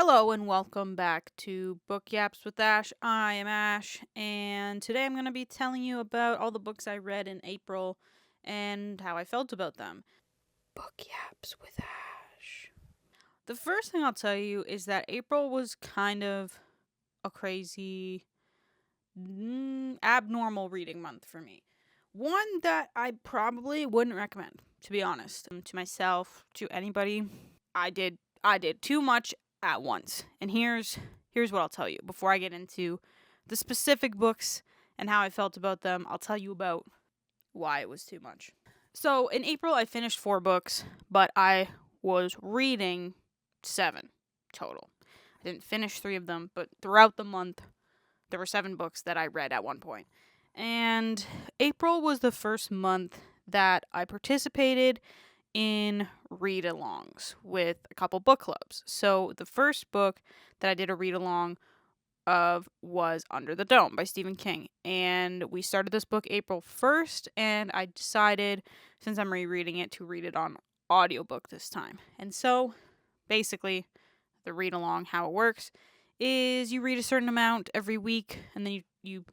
Hello and welcome back to Book Yaps with Ash. I am Ash, and today I'm going to be telling you about all the books I read in April and how I felt about them. Book Yaps with Ash. The first thing I'll tell you is that April was kind of a crazy, abnormal reading month for me. One that I probably wouldn't recommend, to be honest, to myself, to anybody. I did too much at once. And here's what I'll tell you. Before I get into the specific books and how I felt about them, I'll tell you about why it was too much. So, in April I finished 4 books, but I was reading 7 total. I didn't finish 3 of them, but throughout the month there were 7 books that I read at one point. And April was the first month that I participated in read-alongs with a couple book clubs. So the first book that I did a read-along of was Under the Dome by Stephen King. And we started this book April 1st, and I decided, since I'm rereading it, to read it on audiobook this time. And so, basically, the read-along, how it works, is you read a certain amount every week, and then you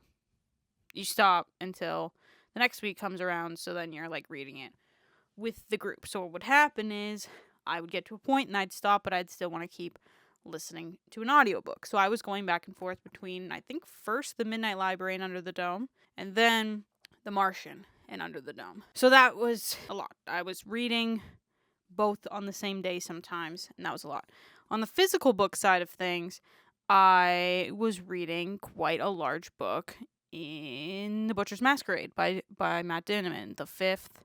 stop until the next week comes around, so then you're, reading it with the group. So what would happen is I would get to a point and I'd stop, but I'd still want to keep listening to an audiobook. So I was going back and forth between, I think, first The Midnight Library and Under the Dome, and then The Martian and Under the Dome. So that was a lot. I was reading both on the same day sometimes, and that was a lot. On the physical book side of things, I was reading quite a large book in The Butcher's Masquerade by Matt Dinniman, the 5th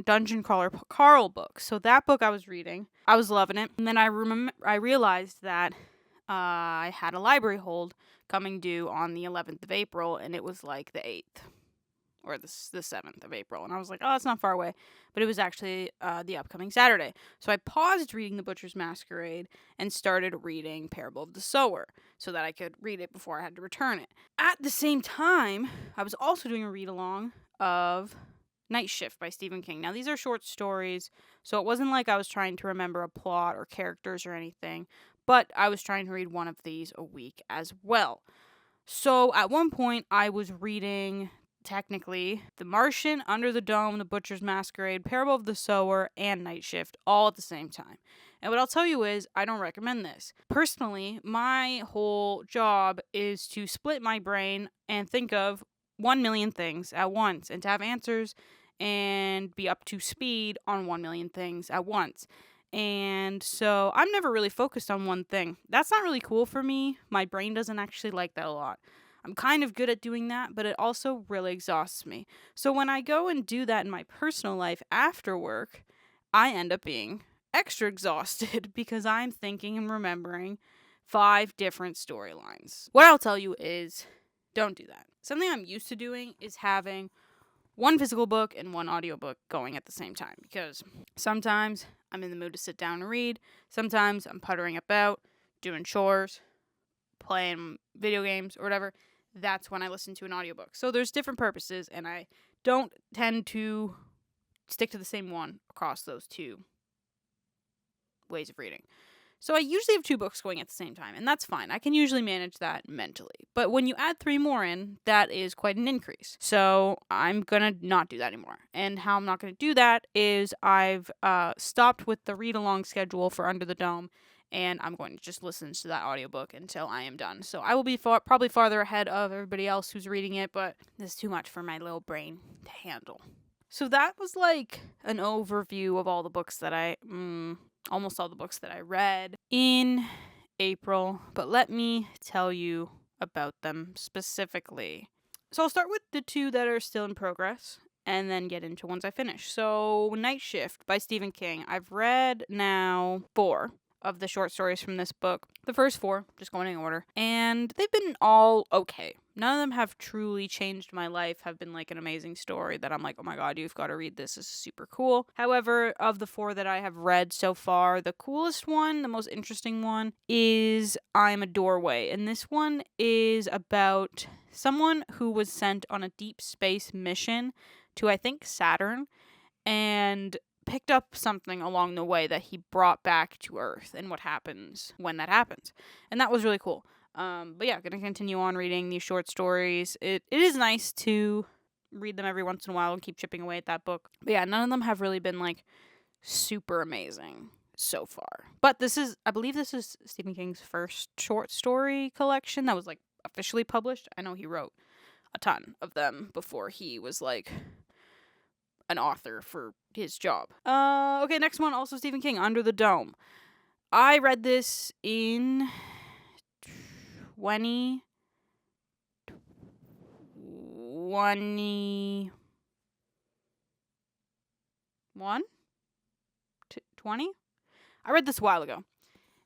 Dungeon Crawler Carl book. So that book I was reading, I was loving it. And then I realized that I had a library hold coming due on the 11th of April, and it was like the 8th or the 7th of April. And I was like, oh, it's not far away. But it was actually the upcoming Saturday. So I paused reading The Butcher's Masquerade and started reading Parable of the Sower so that I could read it before I had to return it. At the same time, I was also doing a read-along of Night Shift by Stephen King. Now, these are short stories, so it wasn't like I was trying to remember a plot or characters or anything, but I was trying to read one of these a week as well. So, at one point, I was reading, technically, The Martian, Under the Dome, The Butcher's Masquerade, Parable of the Sower, and Night Shift, all at the same time. And what I'll tell you is, I don't recommend this. Personally, my whole job is to split my brain and think of 1 million things at once, and to have answers and be up to speed on 1 million things at once. And so I'm never really focused on one thing. That's not really cool for me. My brain doesn't actually like that a lot. I'm kind of good at doing that, but it also really exhausts me. So when I go and do that in my personal life after work, I end up being extra exhausted because I'm thinking and remembering 5 different storylines. What I'll tell you is, don't do that. Something I'm used to doing is having one physical book and one audiobook going at the same time, because sometimes I'm in the mood to sit down and read, sometimes I'm puttering about, doing chores, playing video games, or whatever. That's when I listen to an audiobook. So there's different purposes, and I don't tend to stick to the same one across those 2 ways of reading. So I usually have 2 books going at the same time, and that's fine. I can usually manage that mentally. But when you add 3 more in, that is quite an increase. So I'm going to not do that anymore. And how I'm not going to do that is I've stopped with the read-along schedule for Under the Dome, and I'm going to just listen to that audiobook until I am done. So I will be probably farther ahead of everybody else who's reading it, but this is too much for my little brain to handle. So that was like an overview of all the books that almost all the books that I read in April, but let me tell you about them specifically. So I'll start with the 2 that are still in progress and then get into ones I finished. So Night Shift by Stephen King. I've read now 4 of the short stories from this book. The first 4, just going in order, and they've been all okay. None of them have truly changed my life, have been like an amazing story that I'm like, oh my god, you've got to read this. This is super cool. However, of the 4 that I have read so far, the coolest one, the most interesting one, is I'm a Doorway. And this one is about someone who was sent on a deep space mission to, I think, Saturn, and picked up something along the way that he brought back to Earth and what happens when that happens. And that was really cool. But yeah, gonna continue on reading these short stories. It is nice to read them every once in a while and keep chipping away at that book. But yeah, none of them have really been like super amazing so far. But I believe this is Stephen King's first short story collection that was like officially published. I know he wrote a ton of them before he was like an author for his job. Okay, next one, also Stephen King, Under the Dome. I read this in 2021? 20? I read this a while ago.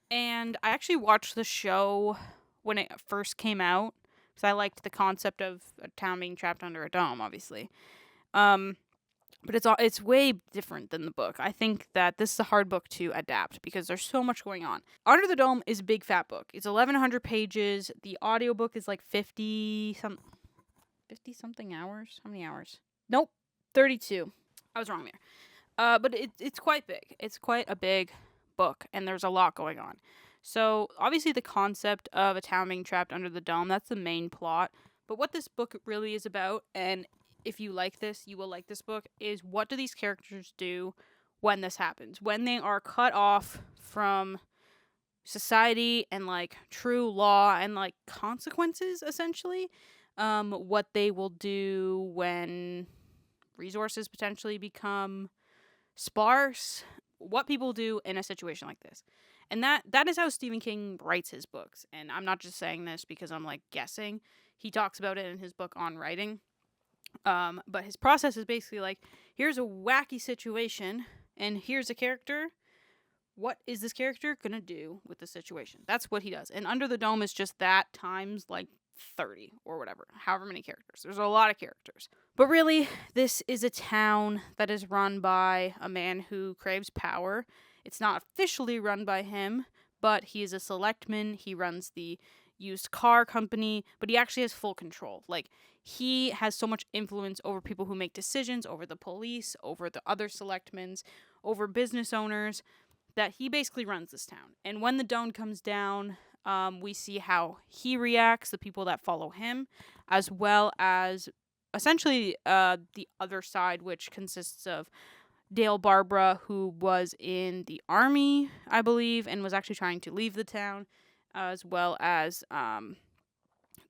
And I actually watched the show when it first came out because I liked the concept of a town being trapped under a dome, obviously. But it's way different than the book. I think that this is a hard book to adapt because there's so much going on. Under the Dome is a big fat book. It's 1,100 pages. The audiobook is like 50 something hours. How many hours? Nope, 32. I was wrong there. But it's quite big. It's quite a big book, and there's a lot going on. So obviously the concept of a town being trapped under the dome, that's the main plot. But what this book really is about, and if you like this, you will like this book, is what do these characters do when this happens? When they are cut off from society and, like, true law and, like, consequences, essentially. What they will do when resources potentially become sparse. What people do in a situation like this. And that is how Stephen King writes his books. And I'm not just saying this because I'm, like, guessing. He talks about it in his book On Writing. But his process is basically like, here's a wacky situation, and here's a character. What is this character gonna do with the situation? That's what he does. And Under the Dome is just that times, like, 30 or whatever. However many characters. There's a lot of characters. But really, this is a town that is run by a man who craves power. It's not officially run by him, but he is a selectman. He runs the used car company, but he actually has full control. Like, he has so much influence over people who make decisions, over the police, over the other selectmans, over business owners, that he basically runs this town. And when the dome comes down, we see how he reacts, the people that follow him, as well as essentially the other side, which consists of Dale Barbara, who was in the army, I believe, and was actually trying to leave the town, as well as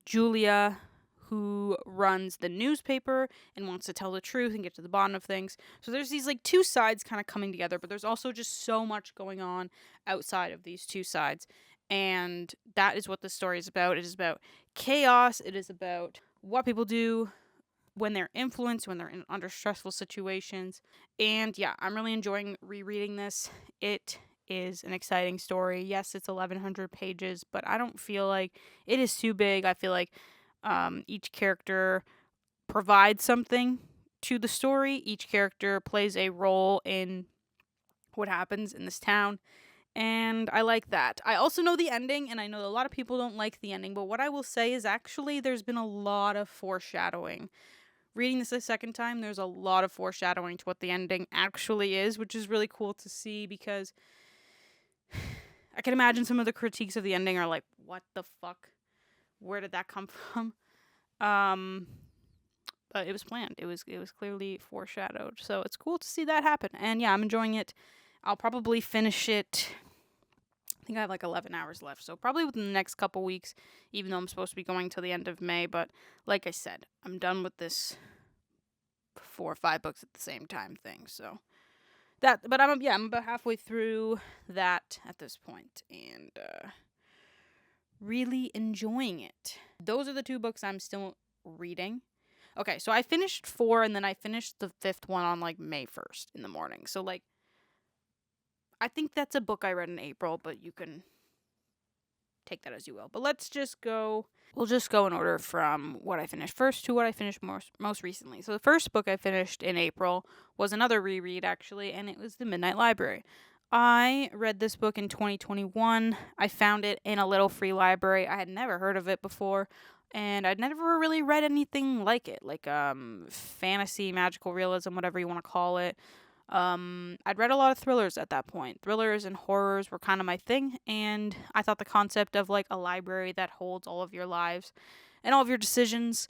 Julia, who runs the newspaper and wants to tell the truth and get to the bottom of things. So there's these, like, two sides kind of coming together, but there's also just so much going on outside of these two sides. And that is what the story is about. It is about chaos. It is about what people do when they're influenced, when they're under stressful situations. And yeah, I'm really enjoying rereading this. It is an exciting story. Yes, it's 1,100 pages, but I don't feel like it is too big. I feel like each character provides something to the story. Each character plays a role in what happens in this town. And I like that. I also know the ending, and I know a lot of people don't like the ending, but what I will say is actually there's been a lot of foreshadowing. Reading this a second time, there's a lot of foreshadowing to what the ending actually is, which is really cool to see because I can imagine some of the critiques of the ending are like, what the fuck? Where did that come from? But it was planned. It was clearly foreshadowed. So it's cool to see that happen. And yeah, I'm enjoying it. I'll probably finish it. I think I have like 11 hours left. So probably within the next couple weeks, even though I'm supposed to be going till the end of May. But like I said, I'm done with this 4 or 5 books at the same time thing. So but I'm about halfway through that at this point. And really enjoying it. Those are the 2 books I'm still reading. Okay, so I finished 4, and then I finished the 5th one on, like, May 1st in the morning. So, like, I think that's a book I read in April, but you can take that as you will. But we'll just go in order from what I finished first to what I finished most recently. So the first book I finished in April was another reread, actually, and it was The Midnight Library. I read this book in 2021. I found it in a little free library. I had never heard of it before, and I'd never really read anything like it, like fantasy, magical realism, whatever you want to call it. I'd read a lot of thrillers at that point. Thrillers and horrors were kind of my thing, and I thought the concept of like a library that holds all of your lives and all of your decisions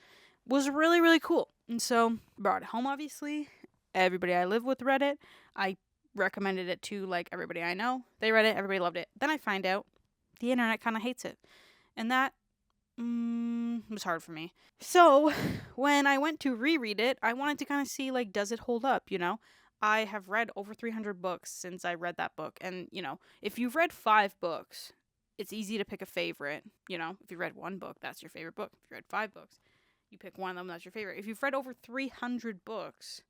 was really, really cool. And so brought it home, obviously. Everybody I live with read it. I recommended it to like everybody I know. They read it, everybody loved it. Then I find out the internet kind of hates it. And that was hard for me. So when I went to reread it, I wanted to kind of see like, does it hold up, you know? I have read over 300 books since I read that book. And, you know, if you've read 5 books, it's easy to pick a favorite. You know, if you read 1 book, that's your favorite book. If you read 5 books, you pick one of them, that's your favorite. If you've read over 300 books,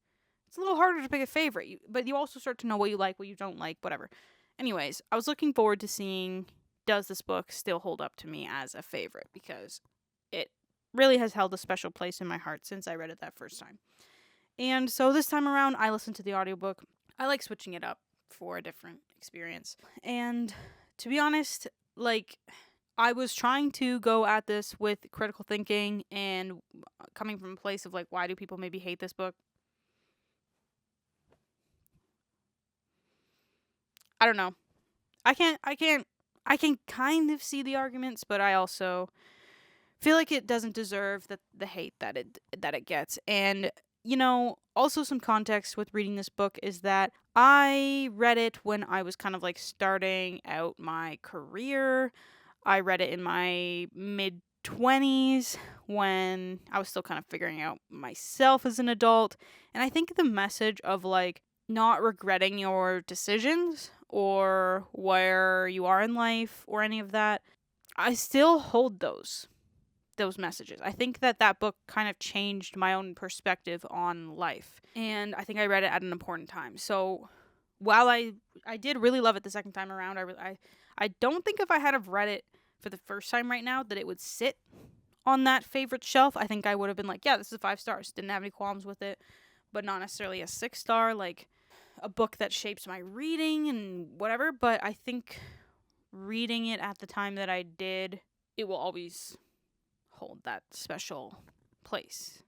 it's a little harder to pick a favorite. But you also start to know what you like, what you don't like, whatever. Anyways, I was looking forward to seeing, does this book still hold up to me as a favorite? Because it really has held a special place in my heart since I read it that first time. And so this time around, I listened to the audiobook. I like switching it up for a different experience. And to be honest, like, I was trying to go at this with critical thinking and coming from a place of like, why do people maybe hate this book? I don't know. I can kind of see the arguments, but I also feel like it doesn't deserve the hate that it gets. And you know, also some context with reading this book is that I read it when I was kind of like starting out my career. I read it in my mid 20s when I was still kind of figuring out myself as an adult. And I think the message of like not regretting your decisions or where you are in life or any of that, I still hold those messages. I think that book kind of changed my own perspective on life. And I think I read it at an important time. So while I did really love it the second time around, I don't think if I had have read it for the first time right now that it would sit on that favorite shelf. I think I would have been like, yeah, this is 5 stars. Didn't have any qualms with it, but not necessarily a 6-star, like a book that shapes my reading and whatever. But I think reading it at the time that I did, it will always hold that special place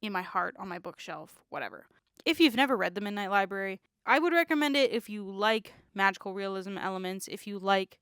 in my heart, on my bookshelf, whatever. If you've never read The Midnight Library, I would recommend it if you like magical realism elements, if you like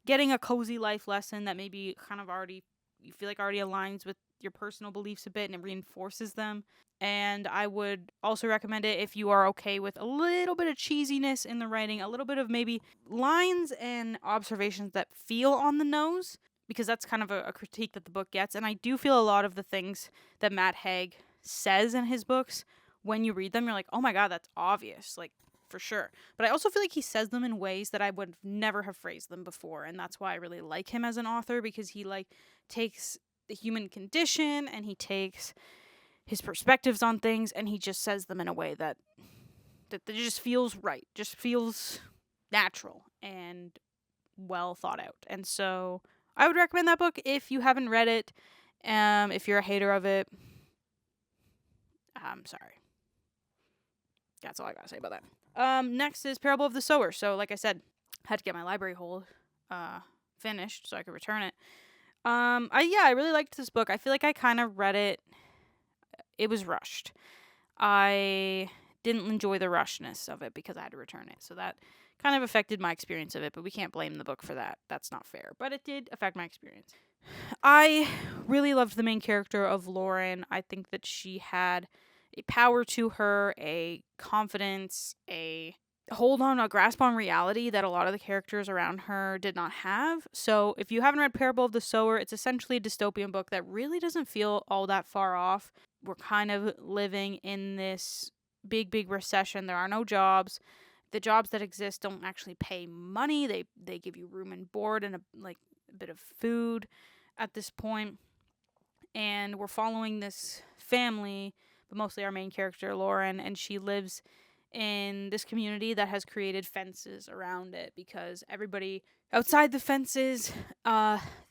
getting a cozy life lesson that maybe kind of already, you feel like already aligns with your personal beliefs a bit and it reinforces them. And I would also recommend it if you are okay with a little bit of cheesiness in the writing, a little bit of maybe lines and observations that feel on the nose, because that's kind of a critique that the book gets. And I do feel a lot of the things that Matt Haig says in his books, when you read them, you're like, oh my God, that's obvious, like, for sure. But I also feel like he says them in ways that I would never have phrased them before. And that's why I really like him as an author, because he, like, takes the human condition and he takes his perspectives on things and he just says them in a way that just feels right, just feels natural and well thought out. And so I would recommend that book if you haven't read it. If you're a hater of it, I'm sorry. That's all I gotta say about that. Next is Parable of the Sower. So, like I said, I had to get my library hold finished so I could return it. I really liked this book. I feel like I kind of read it. It was rushed. I didn't enjoy the rushness of it because I had to return it. So that kind of affected my experience of it, but we can't blame the book for that. That's not fair. But it did affect my experience. I really loved the main character of Lauren. I think that she had a power to her, a confidence, a hold on, a grasp on reality that a lot of the characters around her did not have. So if you haven't read Parable of the Sower, it's essentially a dystopian book that really doesn't feel all that far off. We're kind of living in this big recession. There are no jobs. The jobs that exist don't actually pay money. They give you room and board and a bit of food at this point. And we're following this family, but mostly our main character, Lauren, and she lives in this community that has created fences around it because everybody outside the fences,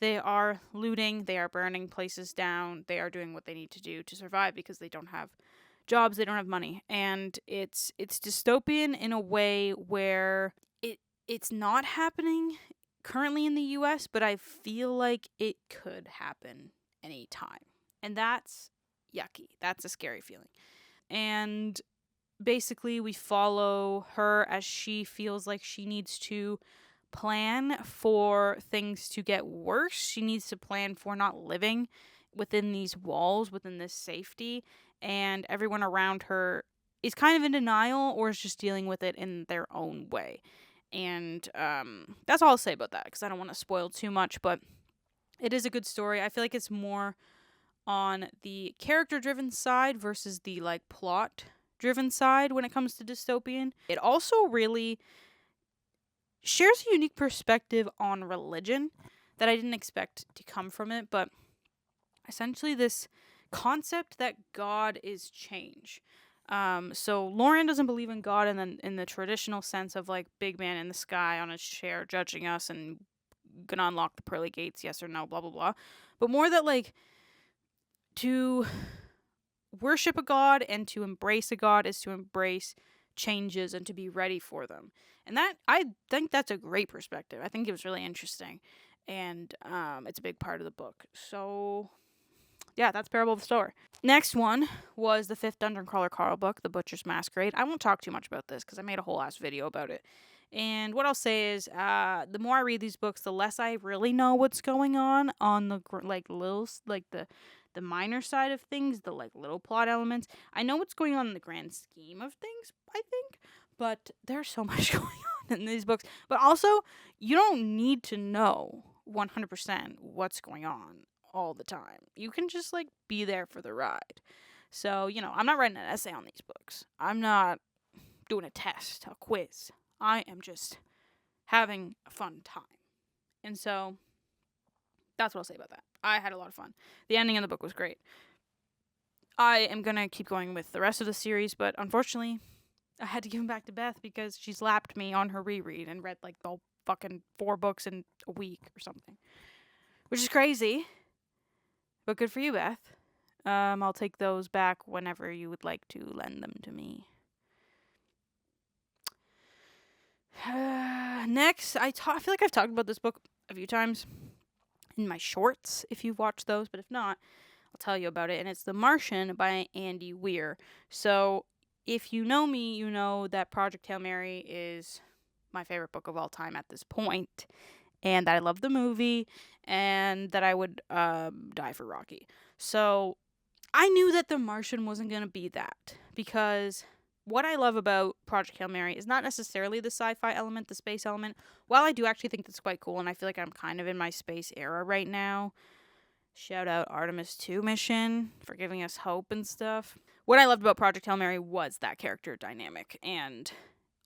they are looting, they are burning places down, they are doing what they need to do to survive because they don't have jobs, they don't have money. And it's dystopian in a way where it's not happening currently in the US, but I feel like it could happen any time. And that's yucky. That's a scary feeling. And basically we follow her as she feels like she needs to plan for things to get worse. She needs to plan for not living within these walls, within this safety, and everyone around her is kind of in denial or is just dealing with it in their own way. And that's all I'll say about that, because I don't want to spoil too much, but it is a good story. I feel like it's more on the character driven side versus the like plot driven side when it comes to dystopian. It also really shares a unique perspective on religion that I didn't expect to come from it, but essentially this concept that God is change. So Lauren doesn't believe in God in the traditional sense of like big man in the sky on his chair judging us and gonna unlock the pearly gates, yes or no, blah blah blah. But more that like to worship a God and to embrace a God is to embrace changes and to be ready for them. And that, I think that's a great perspective. I think it was really interesting. And it's a big part of the book. So, yeah, that's Parable of the Sower. Next one was the fifth Dungeon Crawler Carl book, The Butcher's Masquerade. I won't talk too much about this because I made a whole ass video about it. And what I'll say is, the more I read these books, the less I really know what's going on the the minor side of things, the like little plot elements. I know what's going on in the grand scheme of things, I think, but there's so much going on in these books. But also, you don't need to know 100% what's going on all the time. You can just like be there for the ride. So, I'm not writing an essay on these books. I'm not doing a test, a quiz. I am just having a fun time. And so that's what I'll say about that. I had a lot of fun. The ending of the book was great. I am going to keep going with the rest of the series, but unfortunately, I had to give them back to Beth because she slapped me on her reread and read like the fucking 4 books in a week or something. Which is crazy. But good for you, Beth. I'll take those back whenever you would like to lend them to me. Next, I feel like I've talked about this book a few times in my shorts, if you've watched those, but if not, I'll tell you about it, and it's The Martian by Andy Weir. So, if you know me, you know that Project Hail Mary is my favorite book of all time at this point, and that I love the movie, and that I would die for Rocky. So, I knew that The Martian wasn't going to be that, because what I love about Project Hail Mary is not necessarily the sci-fi element, the space element. While I do actually think that's quite cool, and I feel like I'm kind of in my space era right now. Shout out Artemis 2 mission for giving us hope and stuff. What I loved about Project Hail Mary was that character dynamic, and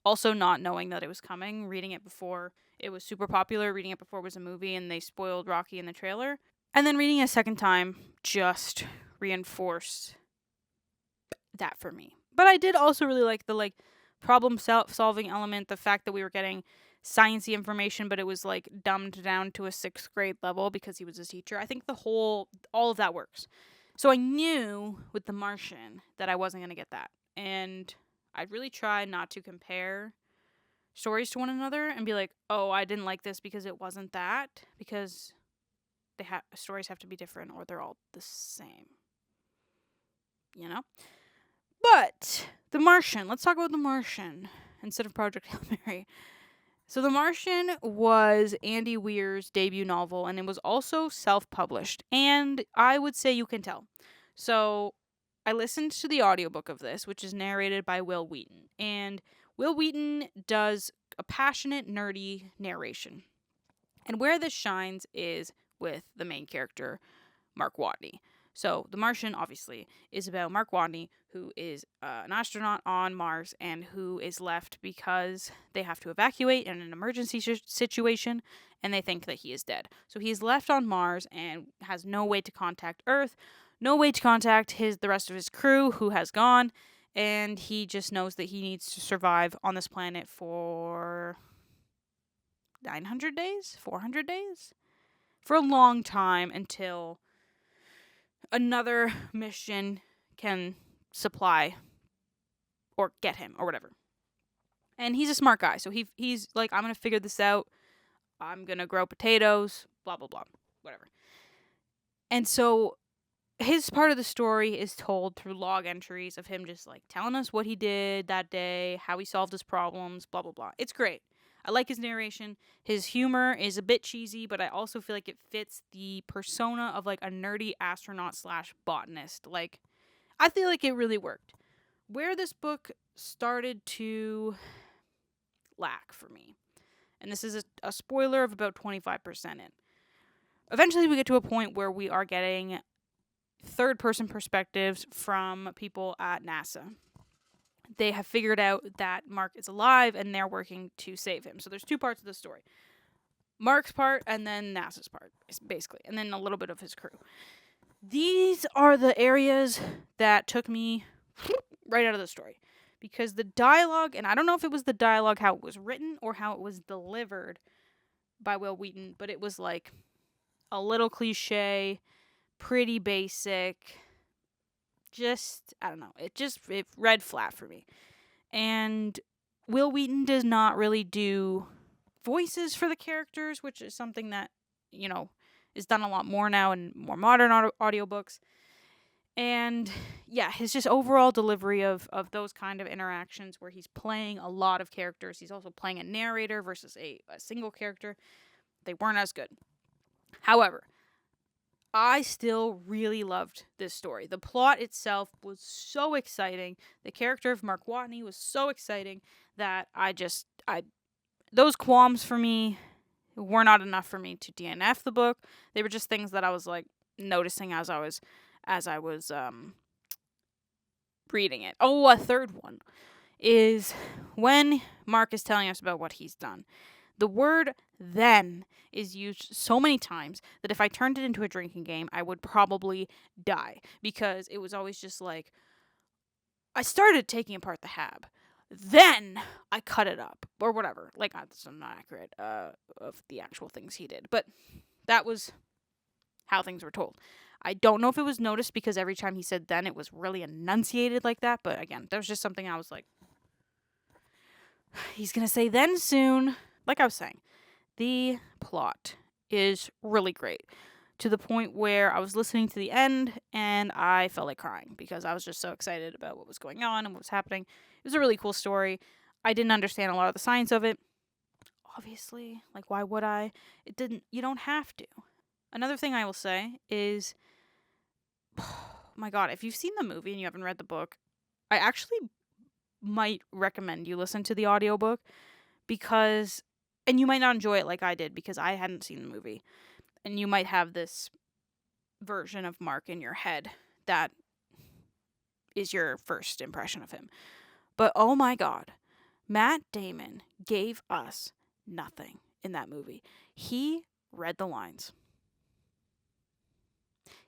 also not knowing that it was coming, reading it before it was super popular, reading it before it was a movie, and they spoiled Rocky in the trailer. And then reading it a second time just reinforced that for me. But I did also really like the problem solving element, the fact that we were getting sciencey information, but it was like dumbed down to a 6th grade level because he was a teacher. I think all of that works. So I knew with The Martian that I wasn't going to get that. And I really tried not to compare stories to one another and be like, oh, I didn't like this because it wasn't that, because stories have to be different or they're all the same. But The Martian, let's talk about The Martian instead of Project Hail Mary. So The Martian was Andy Weir's debut novel, and it was also self-published, and I would say you can tell. So I listened to the audiobook of this, which is narrated by Will Wheaton, and Will Wheaton does a passionate, nerdy narration. And where this shines is with the main character, Mark Watney. So, The Martian, obviously, is about Mark Watney, who is an astronaut on Mars and who is left because they have to evacuate in an emergency situation, and they think that he is dead. So, he's left on Mars and has no way to contact Earth, no way to contact the rest of his crew who has gone, and he just knows that he needs to survive on this planet for 900 days? 400 days? For a long time until another mission can supply or get him or whatever. And he's a smart guy, so he's like, I'm going to figure this out. I'm going to grow potatoes, blah, blah, blah, whatever. And so his part of the story is told through log entries of him just like telling us what he did that day, how he solved his problems, blah blah blah. It's great. I like his narration. His humor is a bit cheesy, but I also feel like it fits the persona of like a nerdy astronaut slash botanist. Like, I feel like it really worked. Where this book started to lack for me, and this is a spoiler of about 25% in. Eventually, we get to a point where we are getting third person perspectives from people at NASA. They have figured out that Mark is alive and they're working to save him. So there's two parts of the story. Mark's part and then NASA's part, basically, and then a little bit of his crew. These are the areas that took me right out of the story. Because the dialogue, and I don't know if it was the dialogue how it was written or how it was delivered by Will Wheaton, but it was like a little cliche, pretty basic. Just, I don't know. It read flat for me. And Will Wheaton does not really do voices for the characters, which is something that, is done a lot more now in more modern audiobooks. And yeah, his just overall delivery of those kind of interactions where he's playing a lot of characters. He's also playing a narrator versus a single character. They weren't as good. However, I still really loved this story. The plot itself was so exciting. The character of Mark Watney was so exciting that those qualms for me were not enough for me to DNF the book. They were just things that I was like noticing as I was reading it. Oh, a third one is when Mark is telling us about what he's done. The word then is used so many times that if I turned it into a drinking game, I would probably die. Because it was always just like, I started taking apart the hab. Then I cut it up. Or whatever. Like, that's not accurate of the actual things he did. But that was how things were told. I don't know if it was noticed because every time he said then, it was really enunciated like that. But again, there was just something I was like, he's going to say then soon. Like I was saying, the plot is really great to the point where I was listening to the end and I felt like crying because I was just so excited about what was going on and what was happening. It was a really cool story. I didn't understand a lot of the science of it. Obviously, like why would I? You don't have to. Another thing I will say is, oh my God, if you've seen the movie and you haven't read the book, I actually might recommend you listen to the audiobook because, and you might not enjoy it like I did because I hadn't seen the movie. And you might have this version of Mark in your head that is your first impression of him. But oh my God, Matt Damon gave us nothing in that movie. He read the lines.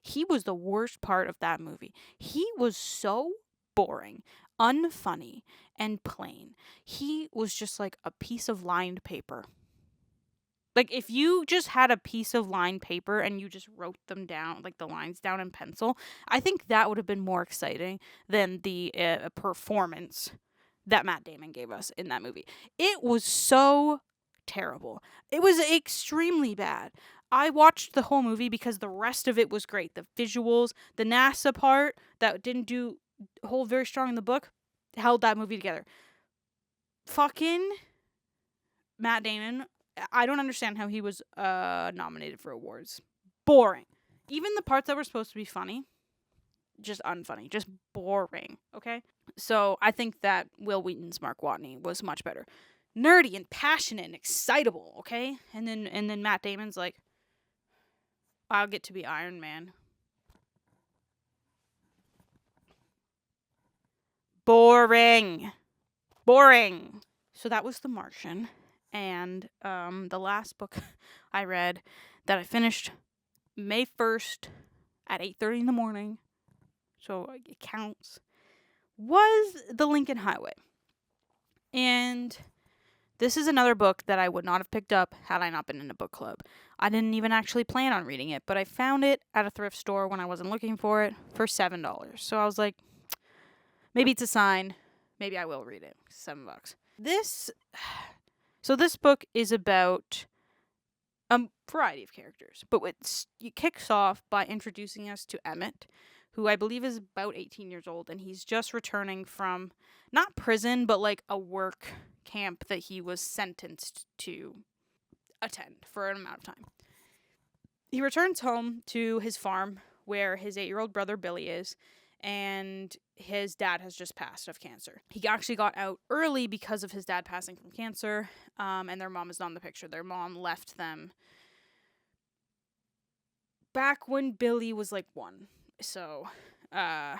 He was the worst part of that movie. He was so boring, unfunny, and plain. He was just like a piece of lined paper. Like, if you just had a piece of lined paper and you just wrote them down, like the lines down in pencil, I think that would have been more exciting than the performance that Matt Damon gave us in that movie. It was so terrible. It was extremely bad. I watched the whole movie because the rest of it was great. The visuals, the NASA part that didn't hold very strong in the book, held that movie together. Fucking Matt Damon, I don't understand how he was nominated for awards. Boring. Even the parts that were supposed to be funny, just unfunny. Just boring, okay? So I think that Will Wheaton's Mark Watney was much better. Nerdy and passionate and excitable, okay? And then Matt Damon's like, I'll get to be Iron Man. Boring. So that was The Martian. And the last book I read that I finished May 1st at 8:30 in the morning, so it counts, was The Lincoln Highway. And this is another book that I would not have picked up had I not been in a book club. I didn't even actually plan on reading it, but I found it at a thrift store when I wasn't looking for it for $7. So I was like, maybe it's a sign. Maybe I will read it. $7. This book is about variety of characters. But it kicks off by introducing us to Emmett, who I believe is about 18 years old, and he's just returning from not prison, but like a work camp that he was sentenced to attend for an amount of time. He returns home to his farm where his 8-year-old brother Billy is, and his dad has just passed of cancer. He actually got out early because of his dad passing from cancer, and their mom is not in the picture. Their mom left them back when Billy was like 1. So, I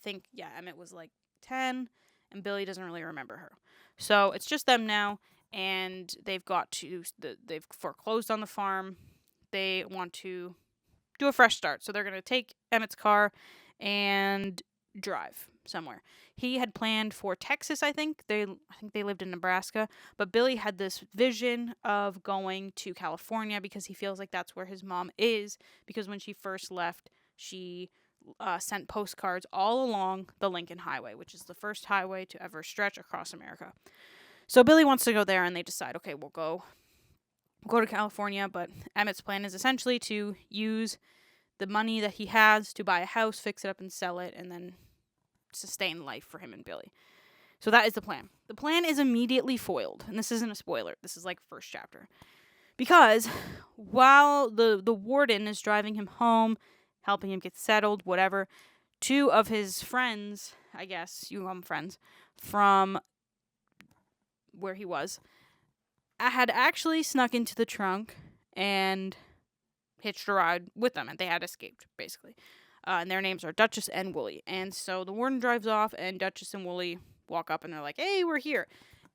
think, Emmett was like 10, and Billy doesn't really remember her. So it's just them now, and they've foreclosed on the farm. They want to do a fresh start. So they're going to take Emmett's car and drive somewhere. He had planned for Texas, I think. I think they lived in Nebraska, but Billy had this vision of going to California because he feels like that's where his mom is, because when she first left, she sent postcards all along the Lincoln Highway, which is the first highway to ever stretch across America. So Billy wants to go there, and they decide, okay, we'll go to California, but Emmett's plan is essentially to use the money that he has to buy a house, fix it up, and sell it, and then sustain life for him and Billy. So that is the plan. The plan is immediately foiled, and this isn't a spoiler. This is like first chapter. Because while the warden is driving him home, helping him get settled, whatever, 2 of his friends, I guess you call them friends, from where he was, had actually snuck into the trunk and hitched a ride with them, and they had escaped, basically. And their names are Duchess and Wooly. And so the warden drives off, and Duchess and Wooly walk up, and they're like, hey, we're here.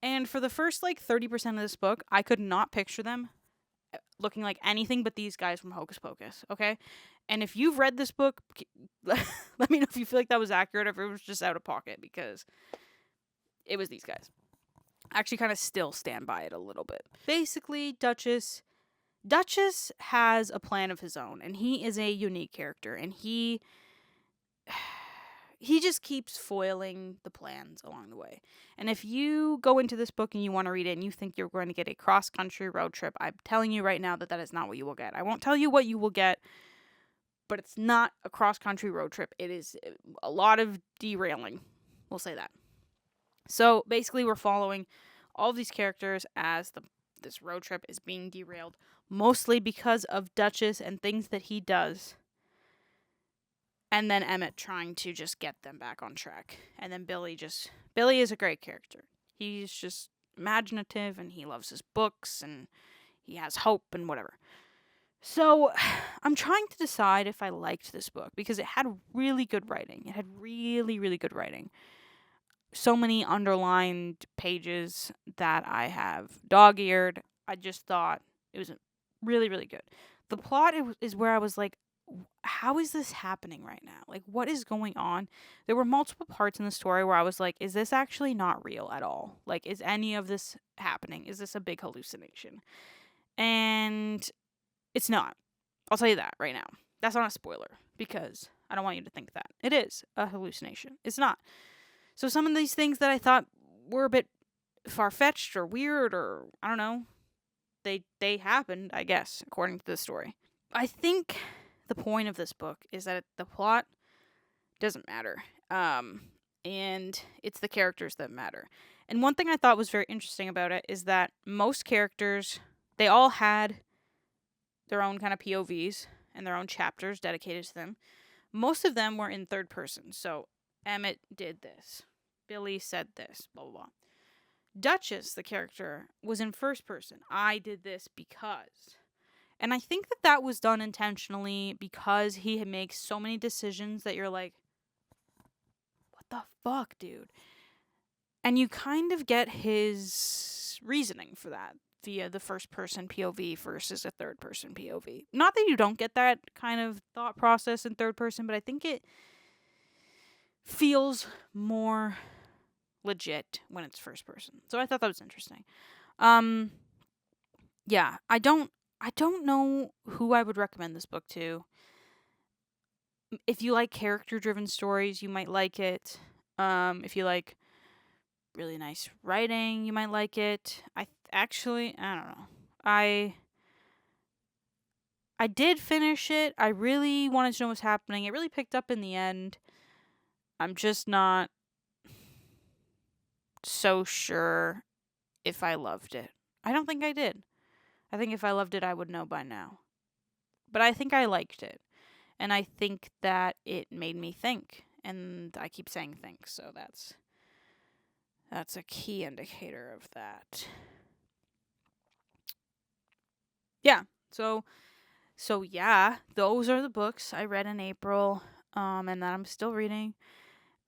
And for the first, 30% of this book, I could not picture them looking like anything but these guys from Hocus Pocus, okay? And if you've read this book, let me know if you feel like that was accurate or if it was just out of pocket, because it was these guys. I actually kind of still stand by it a little bit. Basically, Duchess has a plan of his own, and he is a unique character, and he just keeps foiling the plans along the way. And if you go into this book and you want to read it and you think you're going to get a cross-country road trip, I'm telling you right now that is not what you will get. I won't tell you what you will get, but it's not a cross-country road trip. It is a lot of derailing. We'll say that. So basically, we're following all of these characters as this road trip is being derailed, mostly because of Duchess and things that he does. And then Emmett trying to just get them back on track. And then Billy is a great character. He's just imaginative, and he loves his books, and he has hope and whatever. So I'm trying to decide if I liked this book, because it had really good writing. It had really, really good writing. So many underlined pages that I have dog-eared. I just thought it was really, really good. The plot is where I was like, how is this happening right now? Like, what is going on? There were multiple parts in the story where I was like, is this actually not real at all? Like, is any of this happening? Is this a big hallucination? And it's not. I'll tell you that right now. That's not a spoiler, because I don't want you to think that. It is a hallucination. It's not. So some of these things that I thought were a bit far-fetched or weird, or I don't know, they happened, I guess, according to the story. I think the point of this book is that the plot doesn't matter, and it's the characters that matter. And one thing I thought was very interesting about it is that most characters, they all had their own kind of POVs and their own chapters dedicated to them. Most of them were in third person. So Emmett did this. Billy said this, blah, blah, blah. Duchess, the character, was in first person. I did this because. And I think that was done intentionally, because he makes so many decisions that you're like, what the fuck, dude? And you kind of get his reasoning for that via the first person POV versus a third person POV. Not that you don't get that kind of thought process in third person, but I think it feels more legit when it's first person. So I thought that was interesting. Yeah, I don't know who I would recommend this book to. If you like character-driven stories, you might like it. If you like really nice writing, you might like it. I don't know. I did finish it. I really wanted to know what's happening. It really picked up in the end. I'm just not so sure if I loved it. I don't think I did. I think if I loved it, I would know by now. But I think I liked it. And I think that it made me think. And I keep saying think, so that's a key indicator of that. Yeah. So yeah, those are the books I read in April, and that I'm still reading.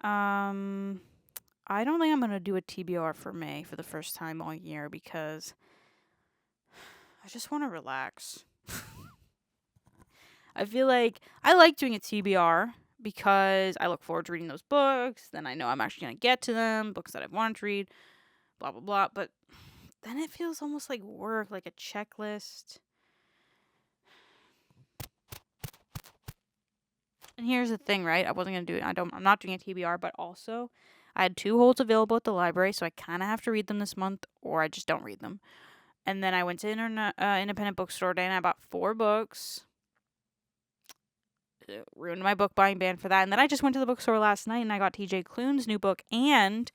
I don't think I'm gonna do a TBR for May for the first time all year because I just want to relax. I feel like I like doing a TBR because I look forward to reading those books. Then I know I'm actually gonna get to them, books that I've wanted to read, blah blah blah. But then it feels almost like work, like a checklist. And here's the thing, right? I wasn't gonna do it. I'm not doing a TBR, but also I had 2 holds available at the library, so I kind of have to read them this month, or I just don't read them. And then I went to independent bookstore day and I bought 4 books. Ruined my book buying ban for that. And then I just went to the bookstore last night and I got TJ Klune's new book. And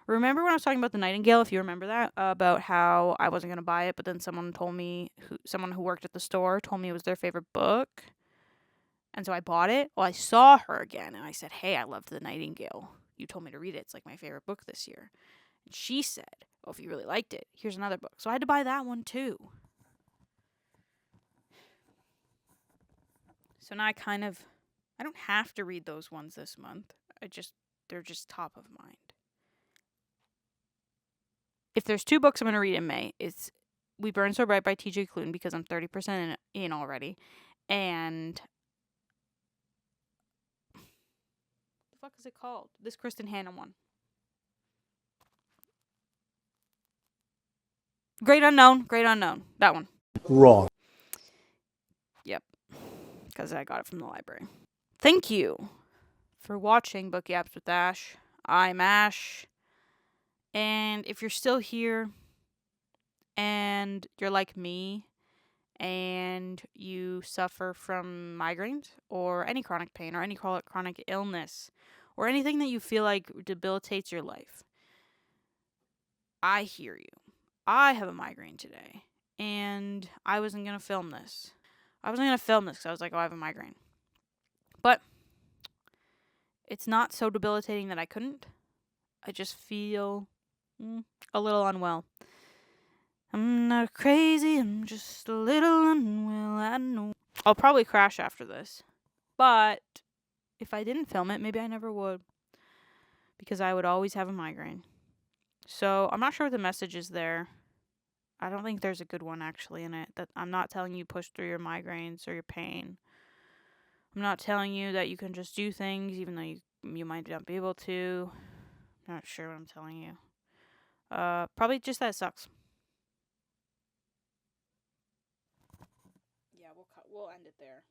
remember when I was talking about The Nightingale, if you remember that, about how I wasn't going to buy it, but then someone who worked at the store told me it was their favorite book. And so I bought it. Well, I saw her again and I said, hey, I loved The Nightingale. You told me to read it. It's like my favorite book this year. And she said, oh, if you really liked it, here's another book. So I had to buy that one too. So now I don't have to read those ones this month. They're just top of mind. If there's 2 books I'm going to read in May, it's We Burn So Bright by TJ Klune because I'm 30% in already. And what the fuck is it called? This Kristen Hanna one. Great Unknown. That one. Wrong. Yep. Because I got it from the library. Thank you for watching Book Yaps with Ash. I'm Ash. And if you're still here and you're like me and you suffer from migraines or any chronic pain or any chronic illness or anything that you feel like debilitates your life, I hear you. I have a migraine today and I wasn't going to film this. Because I was like, oh, I have a migraine. But it's not so debilitating that I couldn't. I just feel a little unwell. I'm not crazy, I'm just a little unwell, I know. I'll probably crash after this. But if I didn't film it, maybe I never would. Because I would always have a migraine. So I'm not sure what the message is there. I don't think there's a good one actually in it. That I'm not telling you push through your migraines or your pain. I'm not telling you that you can just do things even though you might not be able to. I'm not sure what I'm telling you. Probably just that it sucks. Yeah, we'll end it there.